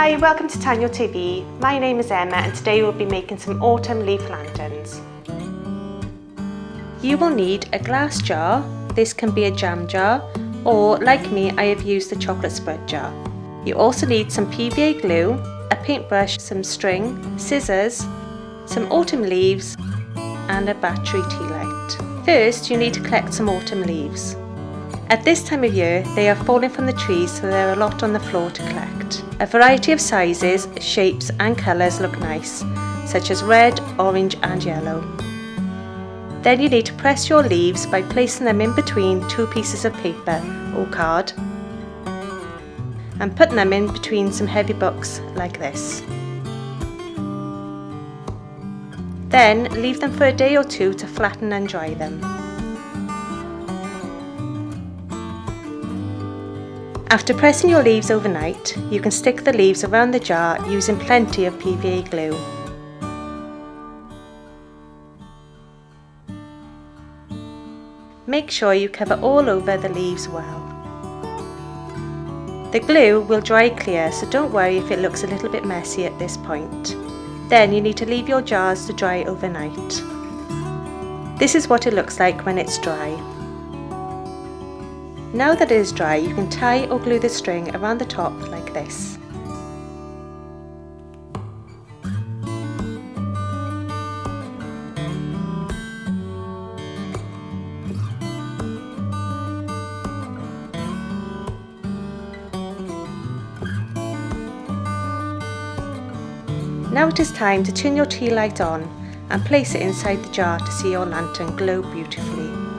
Hi, welcome to Tanio TV. My name is Emma and today we'll be making some autumn leaf lanterns. You will need a glass jar. This can be a jam jar, or like me, I have used the chocolate spread jar. You also need some PVA glue, a paintbrush, some string, scissors, some autumn leaves and a battery tea light. First, you need to collect some autumn leaves. At this time of year, they are falling from the trees, so there are a lot on the floor to collect. A variety of sizes, shapes and colours look nice, such as red, orange and yellow. Then you need to press your leaves by placing them in between two pieces of paper or card and putting them in between some heavy books like this. Then leave them for a day or two to flatten and dry them. After pressing your leaves overnight, you can stick the leaves around the jar using plenty of PVA glue. Make sure you cover all over the leaves well. The glue will dry clear, so don't worry if it looks a little bit messy at this point. Then you need to leave your jars to dry overnight. This is what it looks like when it's dry. Now that it is dry, you can tie or glue the string around the top like this. Now it is time to turn your tea light on and place it inside the jar to see your lantern glow beautifully.